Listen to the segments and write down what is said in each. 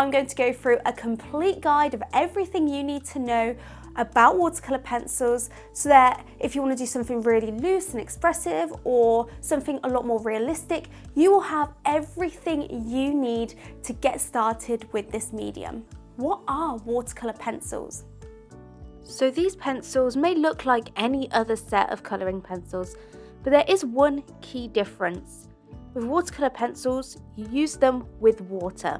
I'm going to go through a complete guide of everything you need to know about watercolor pencils, so that if you want to do something really loose and expressive or something a lot more realistic, you will have everything you need to get started with this medium. What are watercolor pencils? So these pencils may look like any other set of colouring pencils, but there is one key difference. With watercolor pencils, you use them with water.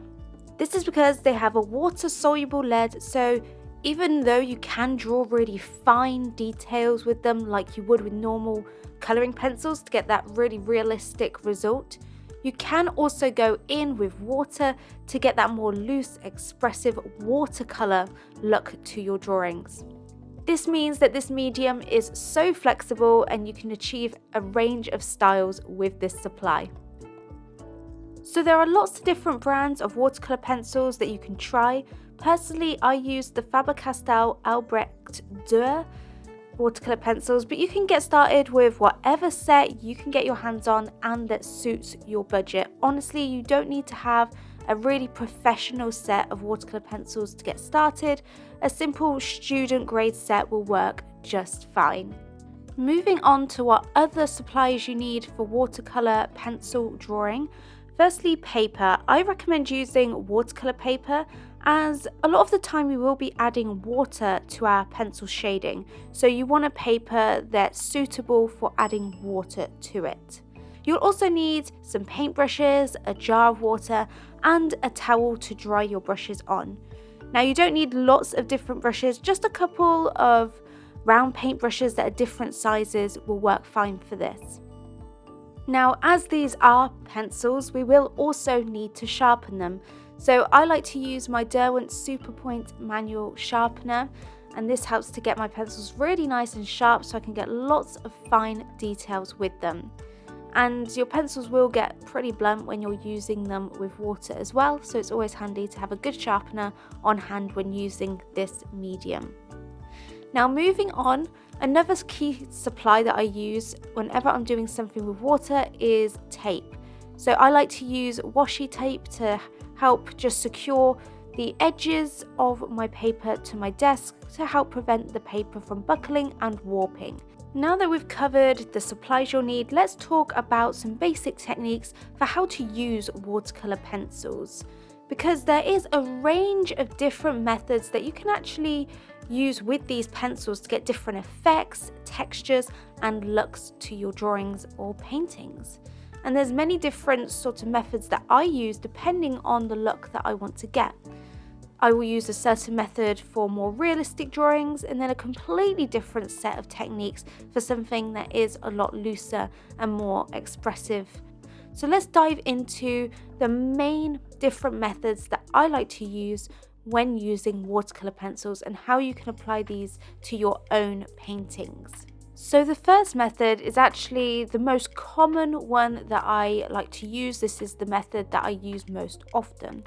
This is because they have a water-soluble lead, so even though you can draw really fine details with them like you would with normal colouring pencils to get that really realistic result, you can also go in with water to get that more loose, expressive watercolour look to your drawings. This means that this medium is so flexible and you can achieve a range of styles with this supply. So there are lots of different brands of watercolor pencils that you can try. Personally, I use the Faber-Castell Albrecht Dürer watercolor pencils, but you can get started with whatever set you can get your hands on and that suits your budget. Honestly, you don't need to have a really professional set of watercolor pencils to get started. A simple student grade set will work just fine. Moving on to what other supplies you need for watercolor pencil drawing. Firstly, paper. I recommend using watercolor paper, as a lot of the time we will be adding water to our pencil shading, so you want a paper that's suitable for adding water to it. You'll also need some paintbrushes, a jar of water, and a towel to dry your brushes on. Now, you don't need lots of different brushes, just a couple of round paintbrushes that are different sizes will work fine for this. Now, as these are pencils, we will also need to sharpen them. So I like to use my Derwent Superpoint manual sharpener, and this helps to get my pencils really nice and sharp so I can get lots of fine details with them. And your pencils will get pretty blunt when you're using them with water as well, so it's always handy to have a good sharpener on hand when using this medium. Now, moving on, another key supply that I use whenever I'm doing something with water is tape. So I like to use washi tape to help just secure the edges of my paper to my desk to help prevent the paper from buckling and warping. Now that we've covered the supplies you'll need, let's talk about some basic techniques for how to use watercolor pencils, because there is a range of different methods that you can actually use with these pencils to get different effects, textures, and looks to your drawings or paintings. And there's many different sort of methods that I use depending on the look that I want to get. I will use a certain method for more realistic drawings, and then a completely different set of techniques for something that is a lot looser and more expressive. So let's dive into the main different methods that I like to use when using watercolor pencils and how you can apply these to your own paintings. So the first method is actually the most common one that I like to use. This is the method that I use most often.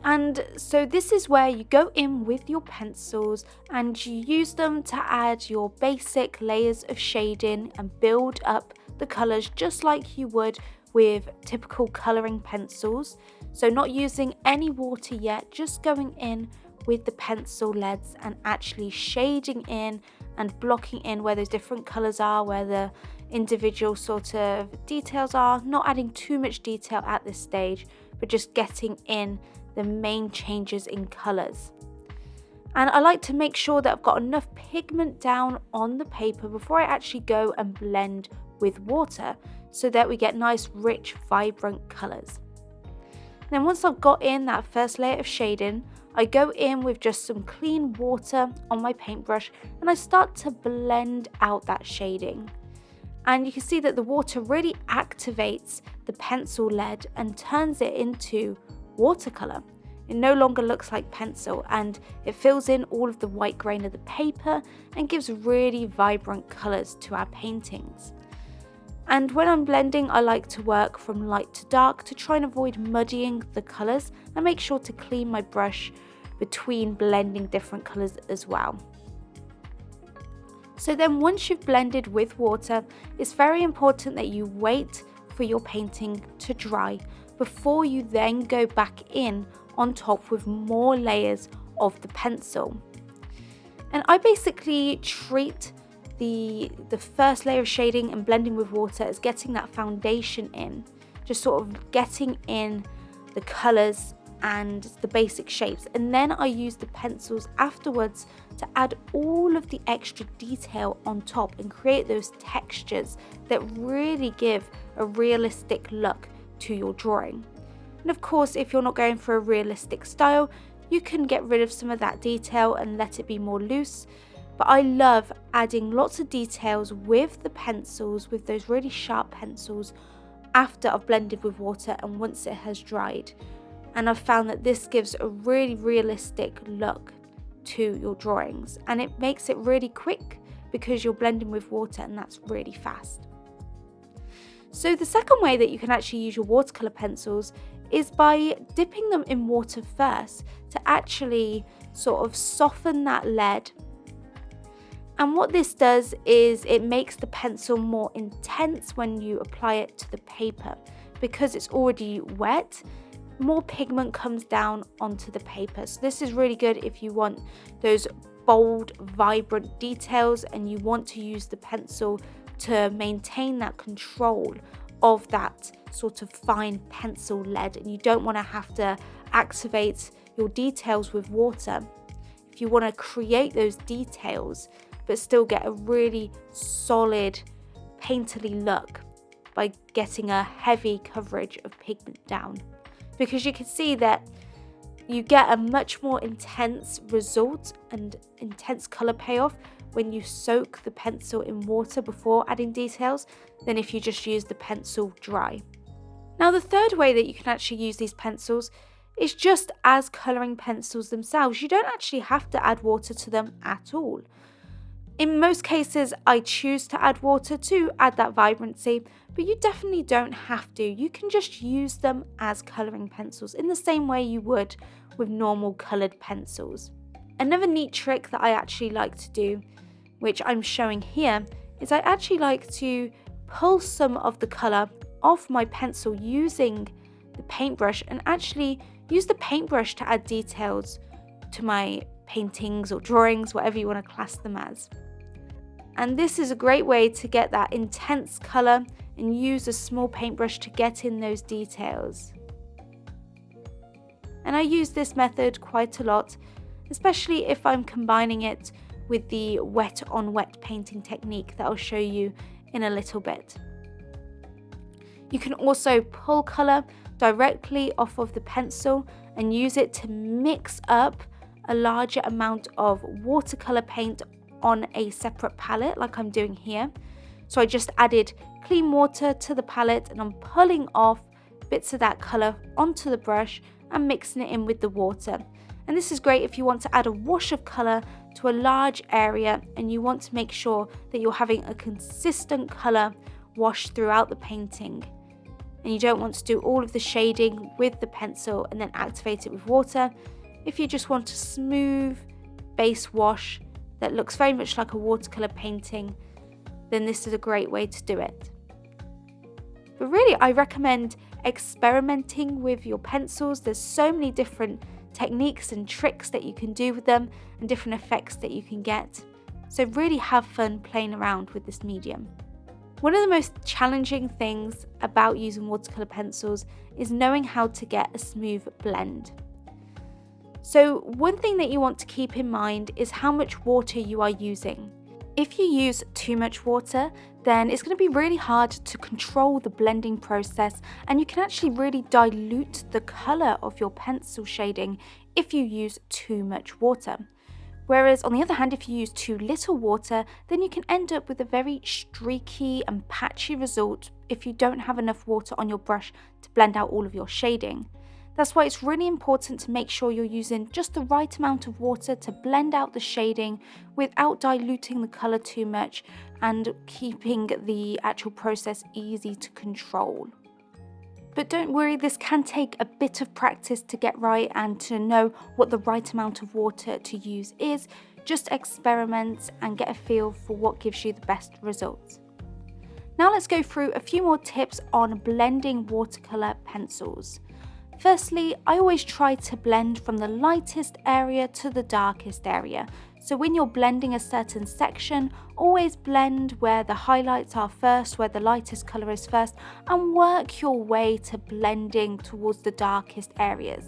And so this is where you go in with your pencils and you use them to add your basic layers of shading and build up the colours just like you would with typical colouring pencils. So not using any water yet, just going in with the pencil leads and actually shading in and blocking in where those different colours are, where the individual sort of details are, not adding too much detail at this stage, but just getting in the main changes in colours. And I like to make sure that I've got enough pigment down on the paper before I actually go and blend with water, so that we get nice, rich, vibrant colours. Then once I've got in that first layer of shading, I go in with just some clean water on my paintbrush and I start to blend out that shading. And you can see that the water really activates the pencil lead and turns it into watercolor. It no longer looks like pencil, and it fills in all of the white grain of the paper and gives really vibrant colors to our paintings. And when I'm blending, I like to work from light to dark to try and avoid muddying the colors, and make sure to clean my brush between blending different colors as well. So then once you've blended with water, it's very important that you wait for your painting to dry before you then go back in on top with more layers of the pencil. And I basically treat the first layer of shading and blending with water as getting that foundation in, just sort of getting in the colours and the basic shapes, and then I use the pencils afterwards to add all of the extra detail on top and create those textures that really give a realistic look to your drawing. And of course, if you're not going for a realistic style, you can get rid of some of that detail and let it be more loose. But I love adding lots of details with the pencils, with those really sharp pencils, after I've blended with water and once it has dried. And I've found that this gives a really realistic look to your drawings, and it makes it really quick because you're blending with water, and that's really fast. So the second way that you can actually use your watercolor pencils is by dipping them in water first to actually sort of soften that lead. And what this does is it makes the pencil more intense when you apply it to the paper. Because it's already wet, more pigment comes down onto the paper. So this is really good if you want those bold, vibrant details and you want to use the pencil to maintain that control of that sort of fine pencil lead, and you don't want to have to activate your details with water. If you want to create those details but still get a really solid painterly look by getting a heavy coverage of pigment down, because you can see that you get a much more intense result and intense color payoff when you soak the pencil in water before adding details than if you just use the pencil dry. Now, the third way that you can actually use these pencils is just as colouring pencils themselves. You don't actually have to add water to them at all. In most cases, I choose to add water to add that vibrancy, but you definitely don't have to. You can just use them as colouring pencils in the same way you would with normal coloured pencils. Another neat trick that I actually like to do, which I'm showing here, is I actually like to pull some of the colour off my pencil using the paintbrush and actually use the paintbrush to add details to my paintings or drawings, whatever you want to class them as. And this is a great way to get that intense colour and use a small paintbrush to get in those details. And I use this method quite a lot, especially if I'm combining it with the wet on wet painting technique that I'll show you in a little bit. You can also pull colour directly off of the pencil and use it to mix up a larger amount of watercolour paint on a separate palette like I'm doing here. So I just added clean water to the palette and I'm pulling off bits of that colour onto the brush and mixing it in with the water. And this is great if you want to add a wash of colour to a large area and you want to make sure that you're having a consistent colour wash throughout the painting. And you don't want to do all of the shading with the pencil and then activate it with water. If you just want a smooth base wash that looks very much like a watercolour painting, then this is a great way to do it. But really, I recommend experimenting with your pencils. There's so many different techniques and tricks that you can do with them and different effects that you can get. So really have fun playing around with this medium. One of the most challenging things about using watercolour pencils is knowing how to get a smooth blend. So one thing that you want to keep in mind is how much water you are using. If you use too much water, then it's going to be really hard to control the blending process, and you can actually really dilute the colour of your pencil shading if you use too much water. Whereas on the other hand, if you use too little water, then you can end up with a very streaky and patchy result if you don't have enough water on your brush to blend out all of your shading. That's why it's really important to make sure you're using just the right amount of water to blend out the shading without diluting the colour too much and keeping the actual process easy to control. But don't worry, this can take a bit of practice to get right and to know what the right amount of water to use is. Just experiment and get a feel for what gives you the best results. Now let's go through a few more tips on blending watercolour pencils. Firstly, I always try to blend from the lightest area to the darkest area. So when you're blending a certain section, always blend where the highlights are first, where the lightest colour is first, and work your way to blending towards the darkest areas.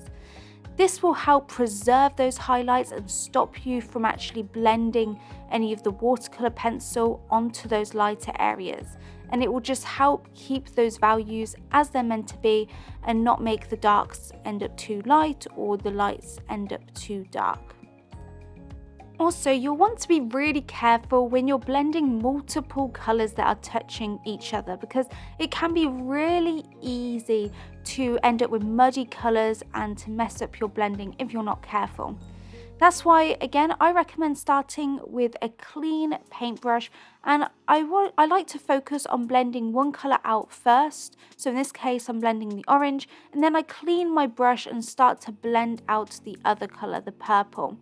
This will help preserve those highlights and stop you from actually blending any of the watercolour pencil onto those lighter areas. And it will just help keep those values as they're meant to be and not make the darks end up too light or the lights end up too dark. Also, you'll want to be really careful when you're blending multiple colours that are touching each other, because it can be really easy to end up with muddy colours and to mess up your blending if you're not careful. That's why, again, I recommend starting with a clean paintbrush, and I like to focus on blending one colour out first. So in this case, I'm blending the orange, and then I clean my brush and start to blend out the other colour, the purple.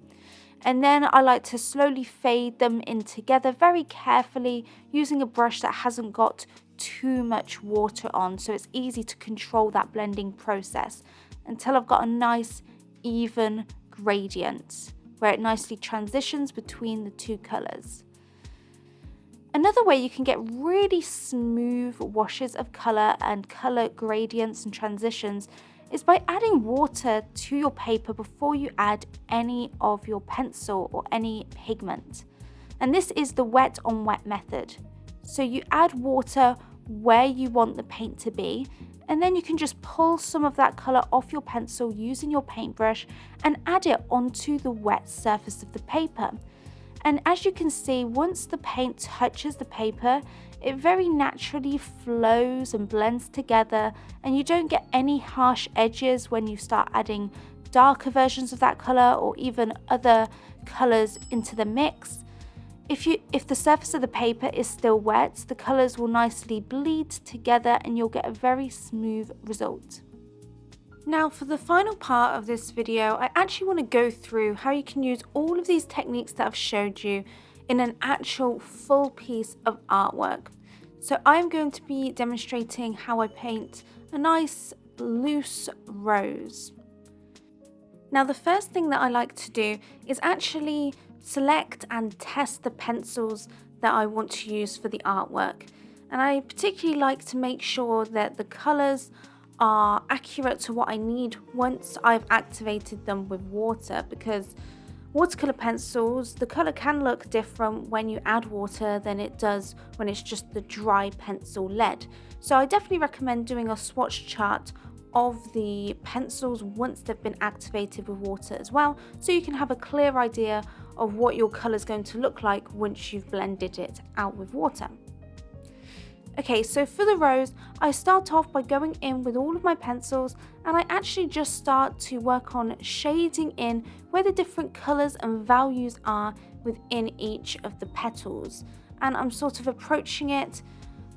And then I like to slowly fade them in together very carefully using a brush that hasn't got too much water on, so it's easy to control that blending process until I've got a nice even gradient where it nicely transitions between the two colours. Another way you can get really smooth washes of colour and colour gradients and transitions is by adding water to your paper before you add any of your pencil or any pigment. And this is the wet on wet method. So you add water where you want the paint to be, and then you can just pull some of that colour off your pencil using your paintbrush and add it onto the wet surface of the paper. And as you can see, once the paint touches the paper, it very naturally flows and blends together, and you don't get any harsh edges when you start adding darker versions of that colour or even other colours into the mix. If the surface of the paper is still wet, the colours will nicely bleed together and you'll get a very smooth result. Now for the final part of this video, I actually want to go through how you can use all of these techniques that I've showed you in an actual full piece of artwork. So I'm going to be demonstrating how I paint a nice loose rose. Now the first thing that I like to do is actually select and test the pencils that I want to use for the artwork. And I particularly like to make sure that the colours are accurate to what I need once I've activated them with water, because watercolour pencils, the colour can look different when you add water than it does when it's just the dry pencil lead. So I definitely recommend doing a swatch chart of the pencils once they've been activated with water as well, so you can have a clear idea of what your colour is going to look like once you've blended it out with water. Okay, so for the rose, I start off by going in with all of my pencils, and I actually just start to work on shading in where the different colours and values are within each of the petals. And I'm sort of approaching it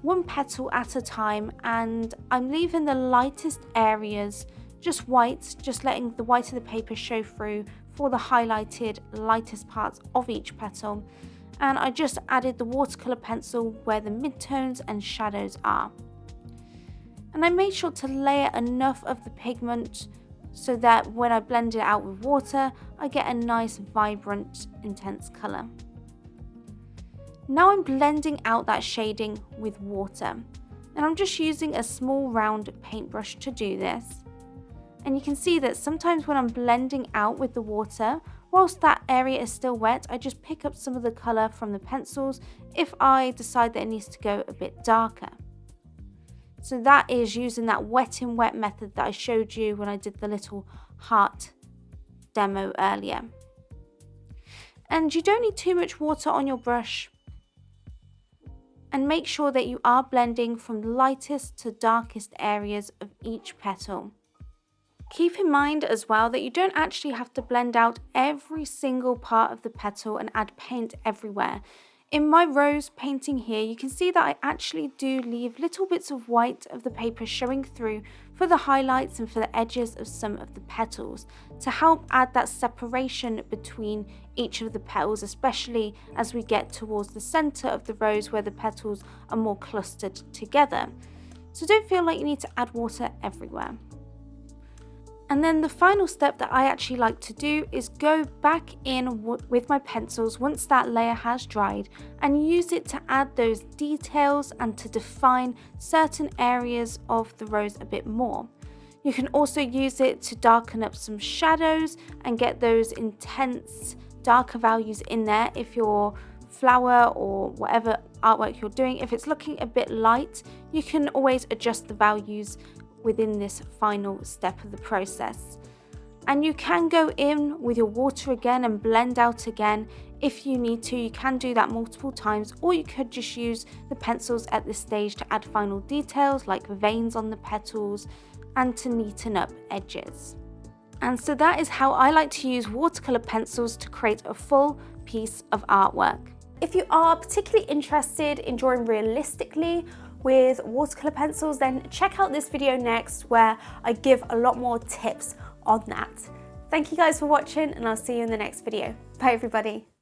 one petal at a time, and I'm leaving the lightest areas just white, just letting the white of the paper show through for the highlighted lightest parts of each petal. And I just added the watercolour pencil where the midtones and shadows are. And I made sure to layer enough of the pigment so that when I blend it out with water, I get a nice, vibrant, intense colour. Now I'm blending out that shading with water, and I'm just using a small round paintbrush to do this. And you can see that sometimes when I'm blending out with the water, whilst that area is still wet, I just pick up some of the colour from the pencils if I decide that it needs to go a bit darker. So that is using that wet in wet method that I showed you when I did the little heart demo earlier. And you don't need too much water on your brush. And make sure that you are blending from the lightest to darkest areas of each petal. Keep in mind as well that you don't actually have to blend out every single part of the petal and add paint everywhere. In my rose painting here, you can see that I actually do leave little bits of white of the paper showing through for the highlights and for the edges of some of the petals to help add that separation between each of the petals, especially as we get towards the center of the rose where the petals are more clustered together. So don't feel like you need to add water everywhere. And then the final step that I actually like to do is go back in with my pencils once that layer has dried and use it to add those details and to define certain areas of the rose a bit more. You can also use it to darken up some shadows and get those intense darker values in there if your flower or whatever artwork you're doing, if it's looking a bit light, you can always adjust the values within this final step of the process. And you can go in with your water again and blend out again if you need to. You can do that multiple times, or you could just use the pencils at this stage to add final details like veins on the petals and to neaten up edges. And so that is how I like to use watercolor pencils to create a full piece of artwork. If you are particularly interested in drawing realistically with watercolor pencils, then check out this video next where I give a lot more tips on that. Thank you guys for watching, and I'll see you in the next video. Bye everybody.